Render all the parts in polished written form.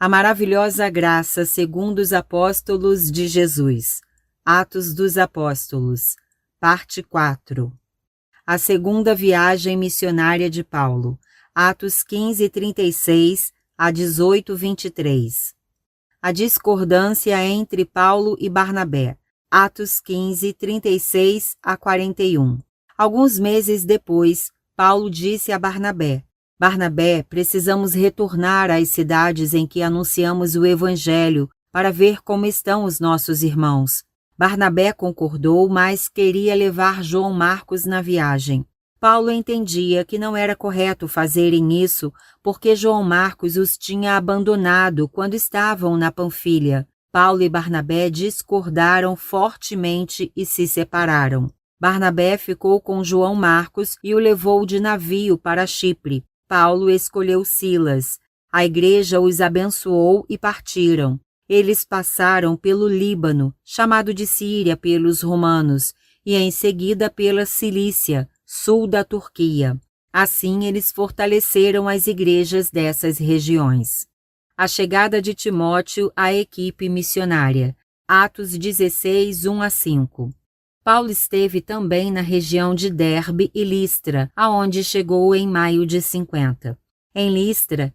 A maravilhosa graça segundo os apóstolos de Jesus. Atos dos Apóstolos. Parte 4. A segunda viagem missionária de Paulo. Atos 15:36 a 18:23. A discordância entre Paulo e Barnabé. Atos 15:36 a 41. Alguns meses depois, Paulo disse a Barnabé: Barnabé, precisamos retornar às cidades em que anunciamos o Evangelho para ver como estão os nossos irmãos. Barnabé concordou, mas queria levar João Marcos na viagem. Paulo entendia que não era correto fazerem isso porque João Marcos os tinha abandonado quando estavam na Panfilha. Paulo e Barnabé discordaram fortemente e se separaram. Barnabé ficou com João Marcos e o levou de navio para Chipre. Paulo escolheu Silas. A igreja os abençoou e partiram. Eles passaram pelo Líbano, chamado de Síria pelos romanos, e em seguida pela Cilícia, sul da Turquia. Assim eles fortaleceram as igrejas dessas regiões. A chegada de Timóteo à equipe missionária. Atos 16, 1 a 5. Paulo esteve também na região de Derbe e Listra, aonde chegou em maio de 50. Em Listra,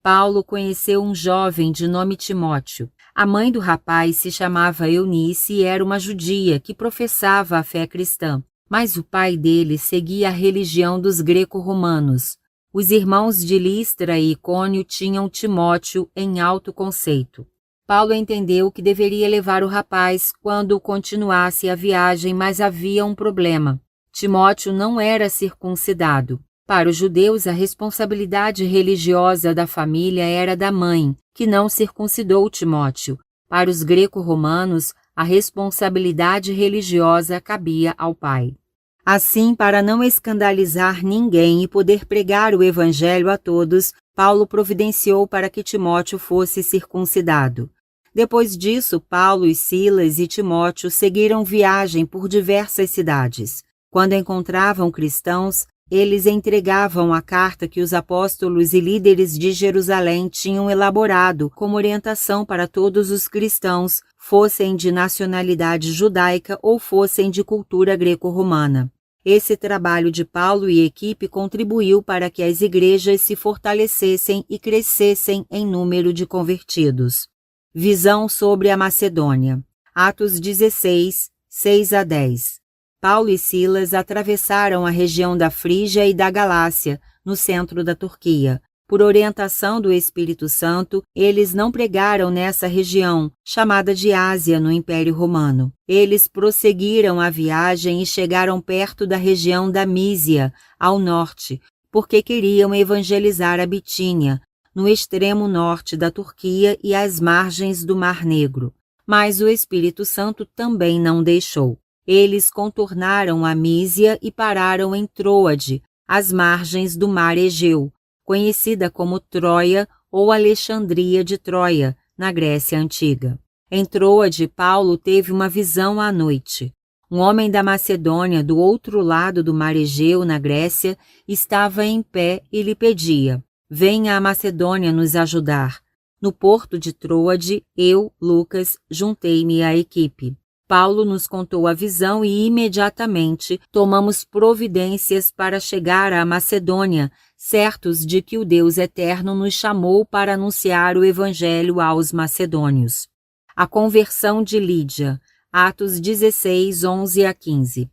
Paulo conheceu um jovem de nome Timóteo. A mãe do rapaz se chamava Eunice e era uma judia que professava a fé cristã, mas o pai dele seguia a religião dos greco-romanos. Os irmãos de Listra e Icônio tinham Timóteo em alto conceito. Paulo entendeu que deveria levar o rapaz quando continuasse a viagem, mas havia um problema. Timóteo não era circuncidado. Para os judeus, a responsabilidade religiosa da família era da mãe, que não circuncidou Timóteo. Para os greco-romanos, a responsabilidade religiosa cabia ao pai. Assim, para não escandalizar ninguém e poder pregar o evangelho a todos, Paulo providenciou para que Timóteo fosse circuncidado. Depois disso, Paulo e Silas e Timóteo seguiram viagem por diversas cidades. Quando encontravam cristãos, eles entregavam a carta que os apóstolos e líderes de Jerusalém tinham elaborado como orientação para todos os cristãos, fossem de nacionalidade judaica ou fossem de cultura greco-romana. Esse trabalho de Paulo e equipe contribuiu para que as igrejas se fortalecessem e crescessem em número de convertidos. Visão sobre a Macedônia. Atos 16, 6 a 10. Paulo e Silas atravessaram a região da Frígia e da Galácia, no centro da Turquia. Por orientação do Espírito Santo, eles não pregaram nessa região, chamada de Ásia no Império Romano. Eles prosseguiram a viagem e chegaram perto da região da Mísia, ao norte, porque queriam evangelizar a Bitínia, no extremo norte da Turquia e às margens do Mar Negro. Mas o Espírito Santo também não deixou. Eles contornaram a Mísia e pararam em Troade, às margens do Mar Egeu, conhecida como Troia ou Alexandria de Troia, na Grécia Antiga. Em Troade, Paulo teve uma visão à noite. Um homem da Macedônia, do outro lado do Mar Egeu, na Grécia, estava em pé e lhe pedia: venha a Macedônia nos ajudar. No porto de Troade, eu, Lucas, juntei-me à equipe. Paulo nos contou a visão e imediatamente tomamos providências para chegar à Macedônia, certos de que o Deus Eterno nos chamou para anunciar o Evangelho aos macedônios. A conversão de Lídia. Atos 16, 11 a 15.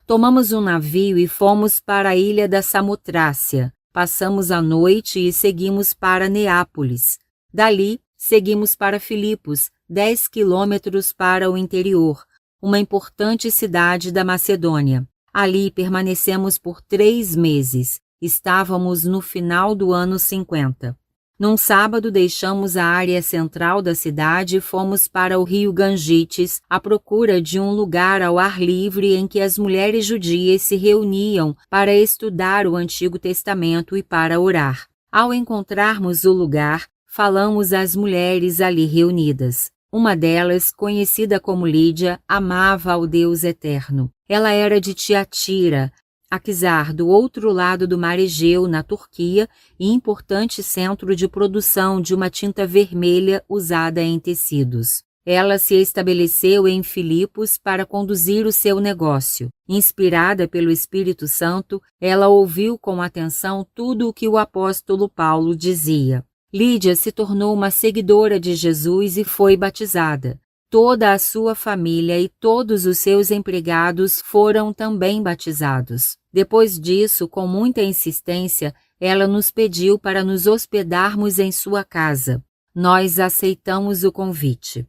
Tomamos um navio e fomos para a ilha da Samotrácia. Passamos a noite e seguimos para Neápolis. Dali, seguimos para Filipos, 10 quilômetros para o interior, uma importante cidade da Macedônia. Ali permanecemos por 3 meses. Estávamos no final do ano 50. Num sábado deixamos a área central da cidade e fomos para o rio Gangites à procura de um lugar ao ar livre em que as mulheres judias se reuniam para estudar o Antigo Testamento e para orar. Ao encontrarmos o lugar, falamos às mulheres ali reunidas. Uma delas, conhecida como Lídia, amava ao Deus Eterno. Ela era de Tiatira. Akhisar, do outro lado do mar Egeu, na Turquia, e importante centro de produção de uma tinta vermelha usada em tecidos. Ela se estabeleceu em Filipos para conduzir o seu negócio. Inspirada pelo Espírito Santo, ela ouviu com atenção tudo o que o apóstolo Paulo dizia. Lídia se tornou uma seguidora de Jesus e foi batizada. Toda a sua família e todos os seus empregados foram também batizados. Depois disso, com muita insistência, ela nos pediu para nos hospedarmos em sua casa. Nós aceitamos o convite.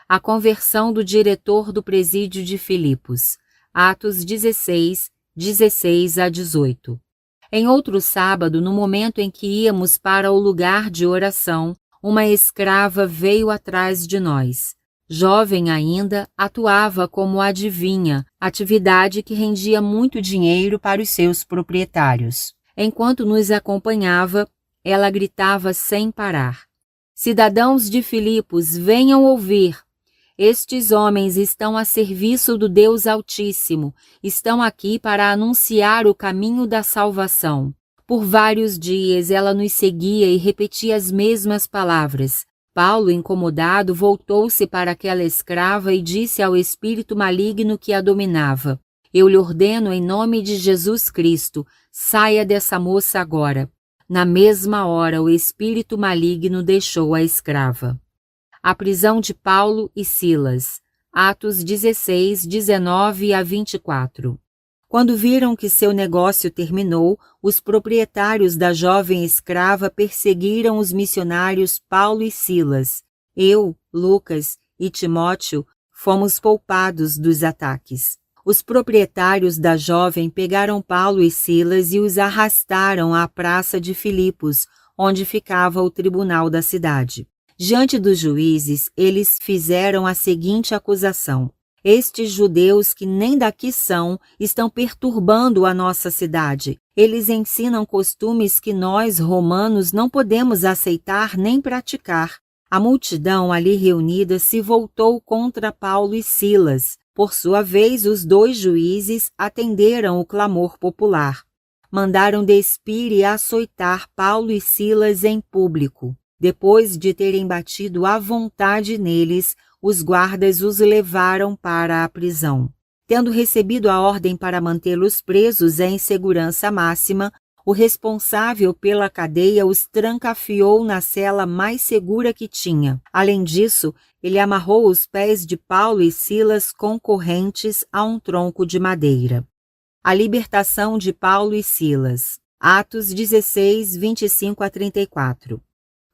A conversão do diretor do presídio de Filipos. Atos 16, 16 a 18. Em outro sábado, no momento em que íamos para o lugar de oração, uma escrava veio atrás de nós. Jovem ainda, atuava como adivinha, atividade que rendia muito dinheiro para os seus proprietários. Enquanto nos acompanhava, ela gritava sem parar: "Cidadãos de Filipos, venham ouvir! Estes homens estão a serviço do Deus Altíssimo, estão aqui para anunciar o caminho da salvação." Por vários dias ela nos seguia e repetia as mesmas palavras. Paulo, incomodado, voltou-se para aquela escrava e disse ao espírito maligno que a dominava: "Eu lhe ordeno em nome de Jesus Cristo, saia dessa moça agora." Na mesma hora, o espírito maligno deixou a escrava. A prisão de Paulo e Silas. Atos 16, 19 a 24. Quando viram que seu negócio terminou, os proprietários da jovem escrava perseguiram os missionários Paulo e Silas. Eu, Lucas e Timóteo fomos poupados dos ataques. Os proprietários da jovem pegaram Paulo e Silas e os arrastaram à praça de Filipos, onde ficava o tribunal da cidade. Diante dos juízes, eles fizeram a seguinte acusação: "Estes judeus que nem daqui são, estão perturbando a nossa cidade. Eles ensinam costumes que nós, romanos, não podemos aceitar nem praticar." A multidão ali reunida se voltou contra Paulo e Silas. Por sua vez, os dois juízes atenderam o clamor popular. Mandaram despir e açoitar Paulo e Silas em público. Depois de terem batido à vontade neles, os guardas os levaram para a prisão. Tendo recebido a ordem para mantê-los presos em segurança máxima, o responsável pela cadeia os trancafiou na cela mais segura que tinha. Além disso, ele amarrou os pés de Paulo e Silas com correntes a um tronco de madeira. A libertação de Paulo e Silas. Atos 16, 25 a 34.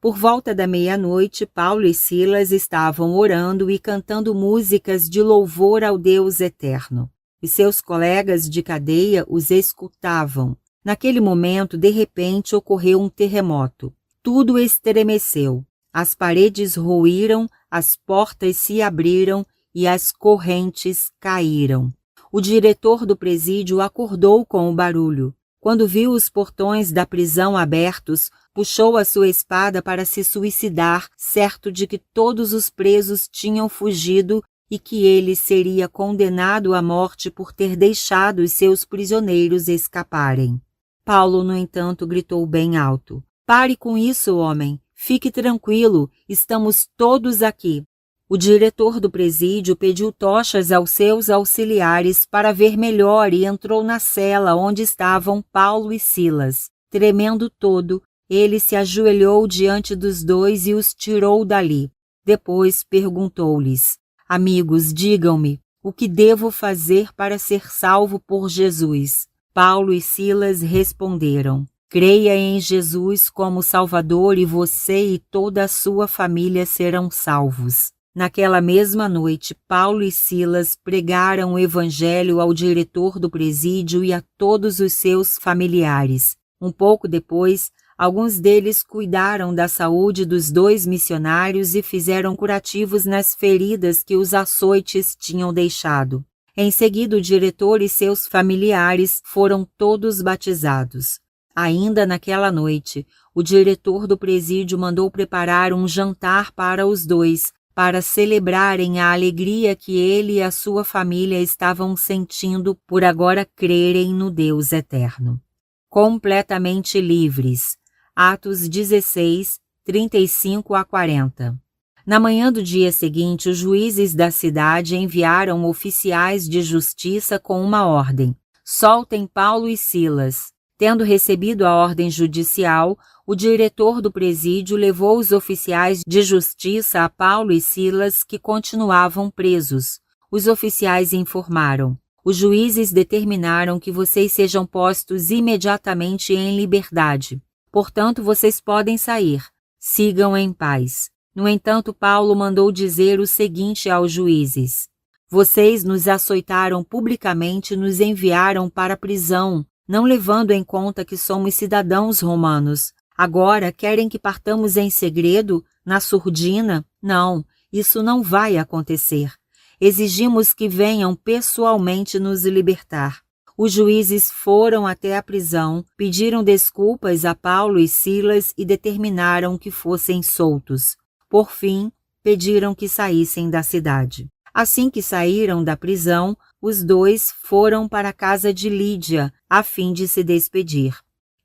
Por volta da meia-noite, Paulo e Silas estavam orando e cantando músicas de louvor ao Deus eterno. E seus colegas de cadeia os escutavam. Naquele momento, de repente, ocorreu um terremoto. Tudo estremeceu. As paredes ruíram, as portas se abriram e as correntes caíram. O diretor do presídio acordou com o barulho. Quando viu os portões da prisão abertos, puxou a sua espada para se suicidar, certo de que todos os presos tinham fugido e que ele seria condenado à morte por ter deixado os seus prisioneiros escaparem. Paulo, no entanto, gritou bem alto: "Pare com isso, homem! Fique tranquilo, estamos todos aqui." O diretor do presídio pediu tochas aos seus auxiliares para ver melhor e entrou na cela onde estavam Paulo e Silas. Tremendo todo, ele se ajoelhou diante dos dois e os tirou dali. Depois perguntou-lhes: "Amigos, digam-me, o que devo fazer para ser salvo por Jesus?" Paulo e Silas responderam: "Creia em Jesus como Salvador e você e toda a sua família serão salvos." Naquela mesma noite, Paulo e Silas pregaram o evangelho ao diretor do presídio e a todos os seus familiares. Um pouco depois, alguns deles cuidaram da saúde dos dois missionários e fizeram curativos nas feridas que os açoites tinham deixado. Em seguida, o diretor e seus familiares foram todos batizados. Ainda naquela noite, o diretor do presídio mandou preparar um jantar para os dois, para celebrarem a alegria que ele e a sua família estavam sentindo por agora crerem no Deus eterno. Completamente livres. Atos 16, 35 a 40. Na manhã do dia seguinte, os juízes da cidade enviaram oficiais de justiça com uma ordem: soltem Paulo e Silas. Tendo recebido a ordem judicial, o diretor do presídio levou os oficiais de justiça a Paulo e Silas, que continuavam presos. Os oficiais informaram: os juízes determinaram que vocês sejam postos imediatamente em liberdade. Portanto, vocês podem sair. Sigam em paz. No entanto, Paulo mandou dizer o seguinte aos juízes: vocês nos açoitaram publicamente e nos enviaram para a prisão, não levando em conta que somos cidadãos romanos. Agora querem que partamos em segredo, na surdina? Não, isso não vai acontecer. Exigimos que venham pessoalmente nos libertar. Os juízes foram até a prisão, pediram desculpas a Paulo e Silas e determinaram que fossem soltos. Por fim, pediram que saíssem da cidade. Assim que saíram da prisão, os dois foram para a casa de Lídia, a fim de se despedir.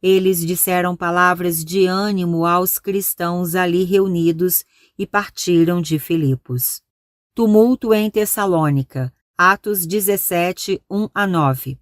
Eles disseram palavras de ânimo aos cristãos ali reunidos e partiram de Filipos. Tumulto em Tessalônica. Atos 17, 1 a 9.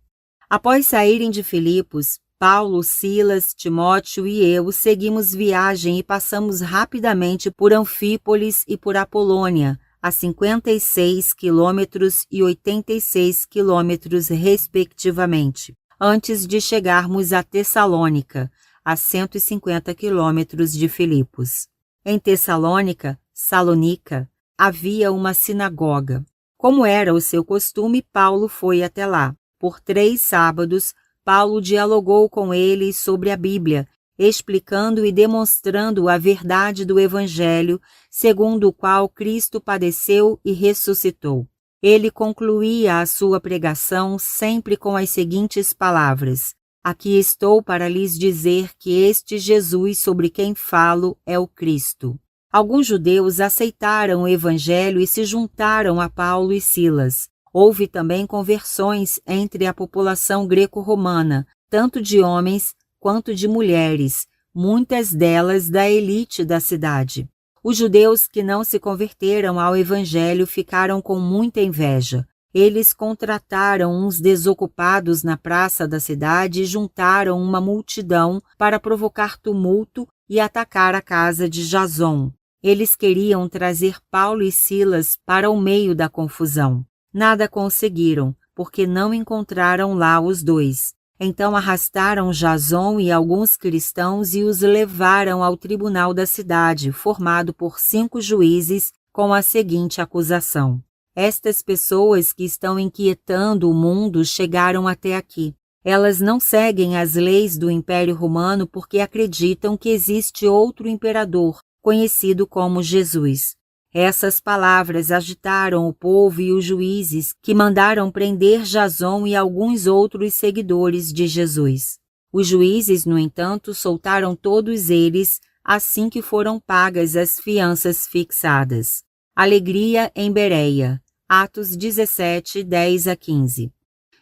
Após saírem de Filipos, Paulo, Silas, Timóteo e eu seguimos viagem e passamos rapidamente por Anfípolis e por Apolônia, a 56 quilômetros e 86 quilômetros respectivamente, antes de chegarmos a Tessalônica, a 150 quilômetros de Filipos. Em Tessalônica, Salonica, havia uma sinagoga. Como era o seu costume, Paulo foi até lá. Por 3 sábados, Paulo dialogou com eles sobre a Bíblia, explicando e demonstrando a verdade do Evangelho, segundo o qual Cristo padeceu e ressuscitou. Ele concluía a sua pregação sempre com as seguintes palavras: aqui estou para lhes dizer que este Jesus sobre quem falo é o Cristo. Alguns judeus aceitaram o Evangelho e se juntaram a Paulo e Silas. Houve também conversões entre a população greco-romana, tanto de homens quanto de mulheres, muitas delas da elite da cidade. Os judeus que não se converteram ao Evangelho ficaram com muita inveja. Eles contrataram uns desocupados na praça da cidade e juntaram uma multidão para provocar tumulto e atacar a casa de Jason. Eles queriam trazer Paulo e Silas para o meio da confusão. Nada conseguiram, porque não encontraram lá os dois. Então arrastaram Jason e alguns cristãos e os levaram ao tribunal da cidade, formado por 5 juízes, com a seguinte acusação: estas pessoas que estão inquietando o mundo chegaram até aqui. Elas não seguem as leis do Império Romano porque acreditam que existe outro imperador, conhecido como Jesus. Essas palavras agitaram o povo e os juízes, que mandaram prender Jason e alguns outros seguidores de Jesus. Os juízes, no entanto, soltaram todos eles assim que foram pagas as fianças fixadas. Alegria em Bereia. Atos 17, 10 a 15.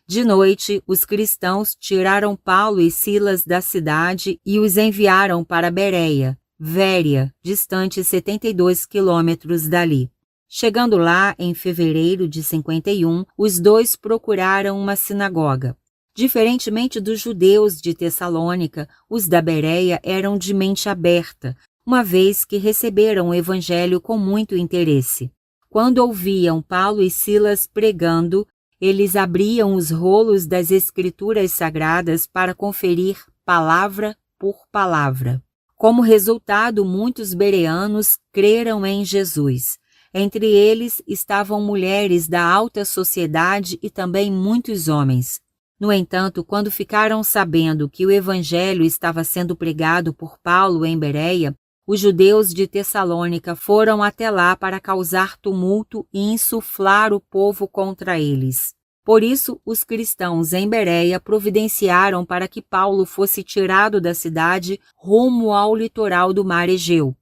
De noite, os cristãos tiraram Paulo e Silas da cidade e os enviaram para Bereia, Véria, distante 72 quilômetros dali. Chegando lá, em fevereiro de 51, os dois procuraram uma sinagoga. Diferentemente dos judeus de Tessalônica, os da Bereia eram de mente aberta, uma vez que receberam o evangelho com muito interesse. Quando ouviam Paulo e Silas pregando, eles abriam os rolos das Escrituras Sagradas para conferir palavra por palavra. Como resultado, muitos bereanos creram em Jesus. Entre eles estavam mulheres da alta sociedade e também muitos homens. No entanto, quando ficaram sabendo que o evangelho estava sendo pregado por Paulo em Bereia, os judeus de Tessalônica foram até lá para causar tumulto e insuflar o povo contra eles. Por isso, os cristãos em Bereia providenciaram para que Paulo fosse tirado da cidade rumo ao litoral do mar Egeu.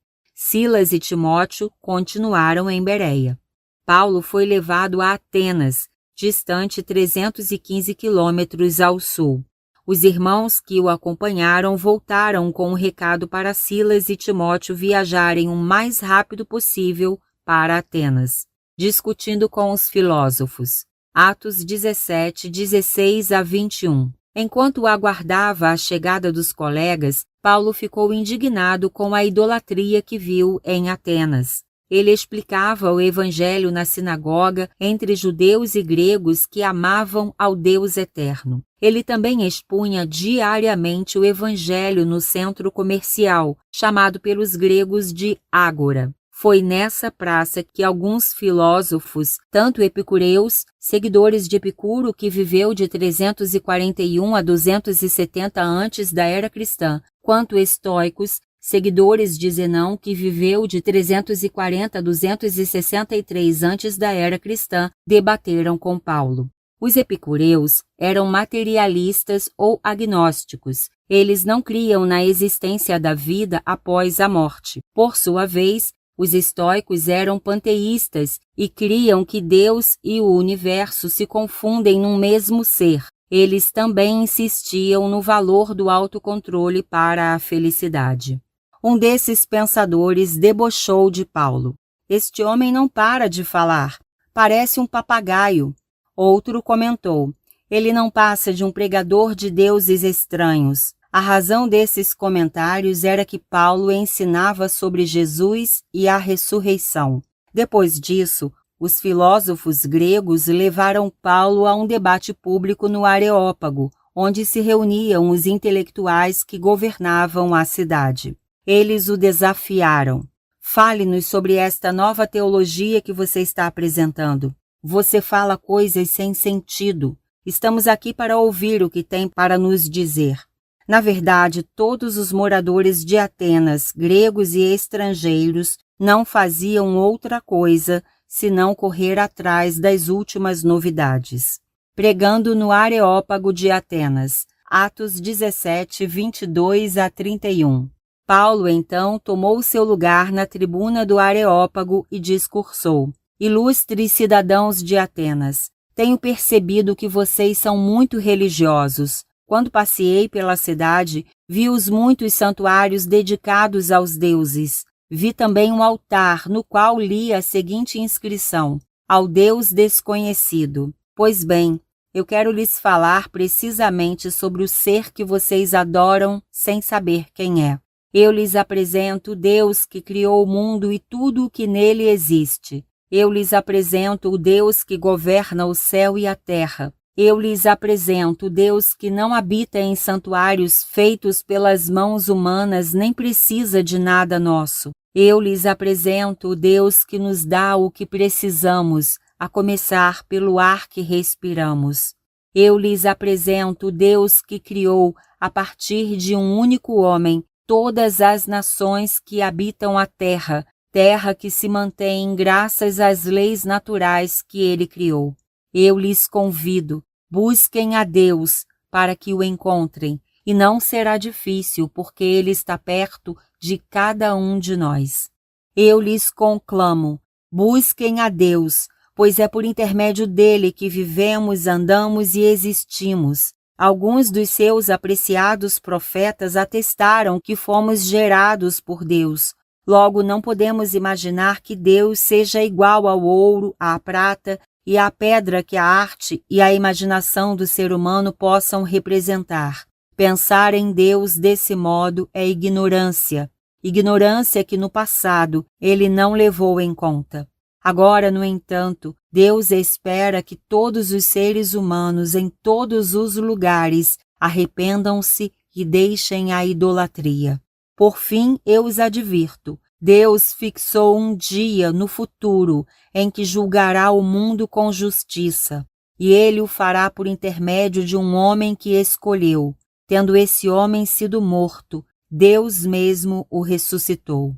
Silas e Timóteo continuaram em Bereia. Paulo foi levado a Atenas, distante 315 quilômetros ao sul. Os irmãos que o acompanharam voltaram com um recado para Silas e Timóteo viajarem o mais rápido possível para Atenas, discutindo com os filósofos. Atos 17, 16 a 21. Enquanto aguardava a chegada dos colegas, Paulo ficou indignado com a idolatria que viu em Atenas. Ele explicava o evangelho na sinagoga entre judeus e gregos que amavam ao Deus eterno. Ele também expunha diariamente o evangelho no centro comercial, chamado pelos gregos de Ágora. Foi nessa praça que alguns filósofos, tanto epicureus, seguidores de Epicuro, que viveu de 341 a 270 antes da era cristã, quanto estoicos, seguidores de Zenão, que viveu de 340 a 263 antes da era cristã, debateram com Paulo. Os epicureus eram materialistas ou agnósticos. Eles não criam na existência da vida após a morte. Por sua vez, os estoicos eram panteístas e criam que Deus e o universo se confundem num mesmo ser. Eles também insistiam no valor do autocontrole para a felicidade. Um desses pensadores debochou de Paulo. Este homem não para de falar, parece um papagaio. Outro comentou, ele não passa de um pregador de deuses estranhos. A razão desses comentários era que Paulo ensinava sobre Jesus e a ressurreição. Depois disso, os filósofos gregos levaram Paulo a um debate público no Areópago, onde se reuniam os intelectuais que governavam a cidade. Eles o desafiaram. Fale-nos sobre esta nova teologia que você está apresentando. Você fala coisas sem sentido. Estamos aqui para ouvir o que tem para nos dizer. Na verdade, todos os moradores de Atenas, gregos e estrangeiros, não faziam outra coisa senão correr atrás das últimas novidades. Pregando no Areópago de Atenas, Atos 17, 22 a 31. Paulo, então, tomou seu lugar na tribuna do Areópago e discursou. Ilustres cidadãos de Atenas, tenho percebido que vocês são muito religiosos. Quando passeei pela cidade, vi os muitos santuários dedicados aos deuses. Vi também um altar no qual li a seguinte inscrição: ao Deus desconhecido. Pois bem, eu quero lhes falar precisamente sobre o ser que vocês adoram sem saber quem é. Eu lhes apresento o Deus que criou o mundo e tudo o que nele existe. Eu lhes apresento o Deus que governa o céu e a terra. Eu lhes apresento o Deus que não habita em santuários feitos pelas mãos humanas nem precisa de nada nosso. Eu lhes apresento o Deus que nos dá o que precisamos, a começar pelo ar que respiramos. Eu lhes apresento o Deus que criou, a partir de um único homem, todas as nações que habitam a terra, terra que se mantém graças às leis naturais que ele criou. Eu lhes convido, busquem a Deus para que o encontrem, e não será difícil, porque ele está perto de cada um de nós. Eu lhes conclamo, busquem a Deus, pois é por intermédio dele que vivemos, andamos e existimos. Alguns dos seus apreciados profetas atestaram que fomos gerados por Deus. Logo, não podemos imaginar que Deus seja igual ao ouro, à prata e à pedra que a arte e a imaginação do ser humano possam representar. Pensar em Deus desse modo é ignorância. Ignorância que no passado ele não levou em conta. Agora, no entanto, Deus espera que todos os seres humanos em todos os lugares arrependam-se e deixem a idolatria. Por fim, eu os advirto, Deus fixou um dia no futuro em que julgará o mundo com justiça, e ele o fará por intermédio de um homem que escolheu. Tendo esse homem sido morto, Deus mesmo o ressuscitou.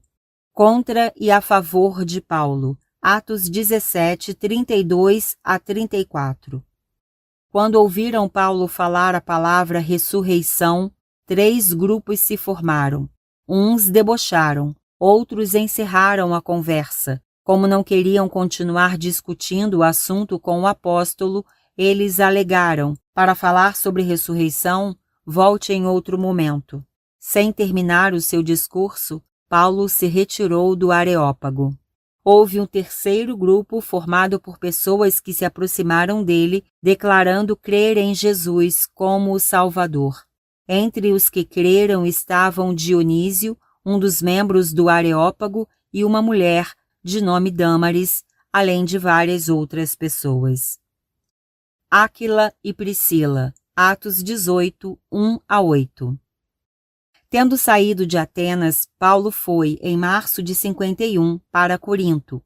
Contra e a favor de Paulo. Atos 17, 32 a 34. Quando ouviram Paulo falar a palavra ressurreição, 3 grupos se formaram. Uns debocharam. Outros encerraram a conversa. Como não queriam continuar discutindo o assunto com o apóstolo, eles alegaram: para falar sobre ressurreição, volte em outro momento. Sem terminar o seu discurso, Paulo se retirou do Areópago. Houve um terceiro grupo formado por pessoas que se aproximaram dele, declarando crer em Jesus como o Salvador. Entre os que creram estavam Dionísio, um dos membros do Areópago, e uma mulher, de nome Dâmaris, além de várias outras pessoas. Áquila e Priscila, Atos 18, 1-8. Tendo saído de Atenas, Paulo foi, em março de 51, para Corinto.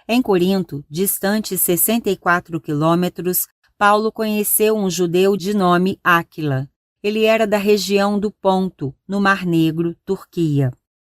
Em Corinto, distante 64 quilômetros, Paulo conheceu um judeu de nome Áquila. Ele era da região do Ponto, no Mar Negro, Turquia.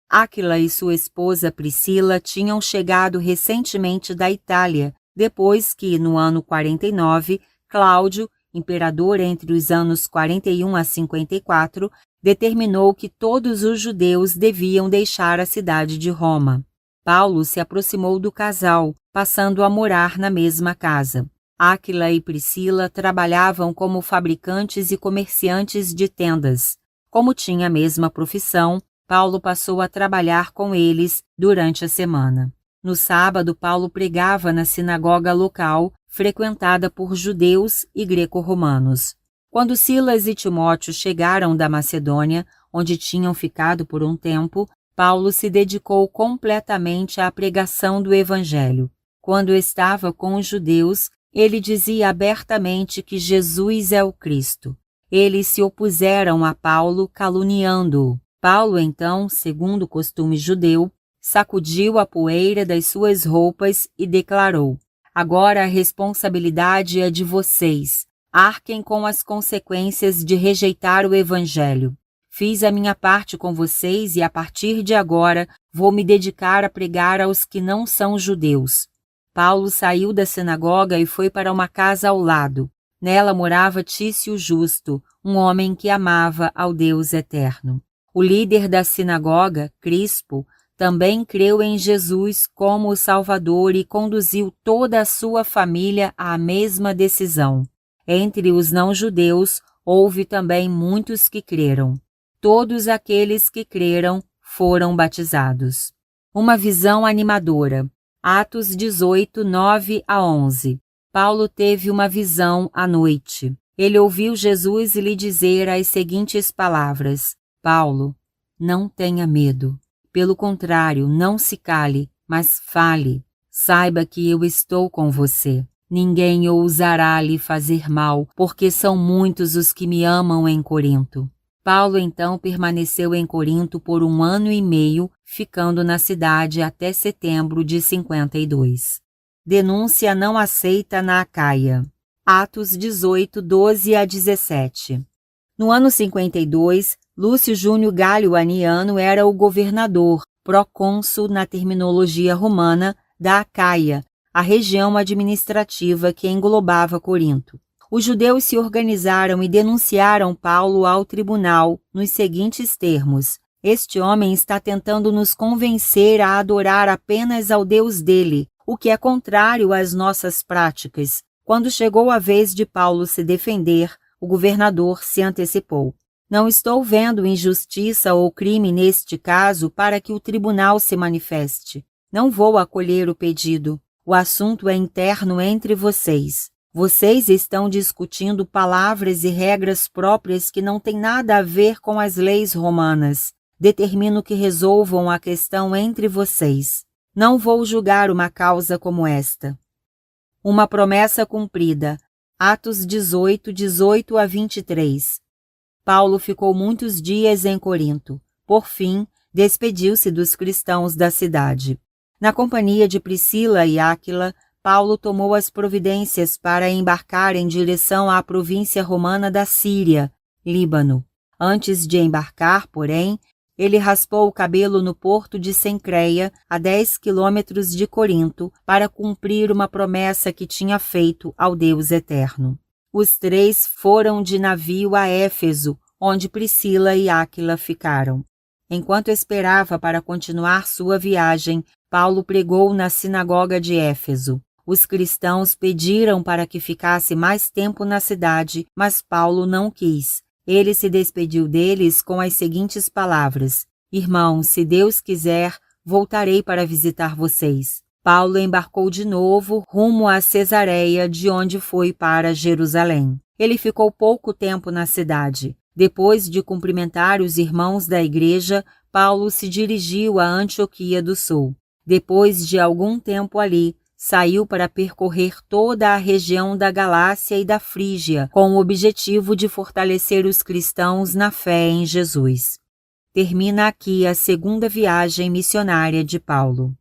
Áquila e sua esposa Priscila tinham chegado recentemente da Itália, depois que, no ano 49, Cláudio, imperador entre os anos 41 a 54, determinou que todos os judeus deviam deixar a cidade de Roma. Paulo se aproximou do casal, passando a morar na mesma casa. Áquila e Priscila trabalhavam como fabricantes e comerciantes de tendas. Como tinha a mesma profissão, Paulo passou a trabalhar com eles durante a semana. No sábado, Paulo pregava na sinagoga local, frequentada por judeus e greco-romanos. Quando Silas e Timóteo chegaram da Macedônia, onde tinham ficado por um tempo, Paulo se dedicou completamente à pregação do Evangelho. Quando estava com os judeus, ele dizia abertamente que Jesus é o Cristo. Eles se opuseram a Paulo, caluniando-o. Paulo, então, segundo o costume judeu, sacudiu a poeira das suas roupas e declarou: agora a responsabilidade é de vocês. Arquem com as consequências de rejeitar o Evangelho. Fiz a minha parte com vocês e, a partir de agora, vou me dedicar a pregar aos que não são judeus. Paulo saiu da sinagoga e foi para uma casa ao lado. Nela morava Tício Justo, um homem que amava ao Deus eterno. O líder da sinagoga, Crispo, também creu em Jesus como o Salvador e conduziu toda a sua família à mesma decisão. Entre os não-judeus, houve também muitos que creram. Todos aqueles que creram foram batizados. Uma visão animadora. Atos 18, 9-11. Paulo teve uma visão à noite. Ele ouviu Jesus lhe dizer as seguintes palavras: Paulo, não tenha medo. Pelo contrário, não se cale, mas fale. Saiba que eu estou com você. Ninguém ousará lhe fazer mal, porque são muitos os que me amam em Corinto. Paulo então permaneceu em Corinto por 1 ano e meio, ficando na cidade até setembro de 52. Denúncia não aceita na Acaia. Atos 18, 12-17. No ano 52, Lúcio Júnior Galho Aniano era o governador, procônsul na terminologia romana, da Acaia, a região administrativa que englobava Corinto. Os judeus se organizaram e denunciaram Paulo ao tribunal nos seguintes termos: este homem está tentando nos convencer a adorar apenas ao Deus dele, o que é contrário às nossas práticas. Quando chegou a vez de Paulo se defender, o governador se antecipou. Não estou vendo injustiça ou crime neste caso para que o tribunal se manifeste. Não vou acolher o pedido. O assunto é interno entre vocês. Vocês estão discutindo palavras e regras próprias que não têm nada a ver com as leis romanas. Determino que resolvam a questão entre vocês. Não vou julgar uma causa como esta. Uma promessa cumprida. Atos 18, 18-23. Paulo ficou muitos dias em Corinto. Por fim, despediu-se dos cristãos da cidade. Na companhia de Priscila e Áquila, Paulo tomou as providências para embarcar em direção à província romana da Síria, Líbano. Antes de embarcar, porém, ele raspou o cabelo no porto de Cencreia, a 10 quilômetros de Corinto, para cumprir uma promessa que tinha feito ao Deus eterno. Os 3 foram de navio a Éfeso, onde Priscila e Áquila ficaram. Enquanto esperava para continuar sua viagem, Paulo pregou na sinagoga de Éfeso. Os cristãos pediram para que ficasse mais tempo na cidade, mas Paulo não quis. Ele se despediu deles com as seguintes palavras: Irmãos, se Deus quiser, voltarei para visitar vocês. Paulo embarcou de novo rumo a Cesareia, de onde foi para Jerusalém. Ele ficou pouco tempo na cidade. Depois de cumprimentar os irmãos da igreja, Paulo se dirigiu a Antioquia do Sul. Depois de algum tempo ali, saiu para percorrer toda a região da Galácia e da Frígia, com o objetivo de fortalecer os cristãos na fé em Jesus. Termina aqui a segunda viagem missionária de Paulo.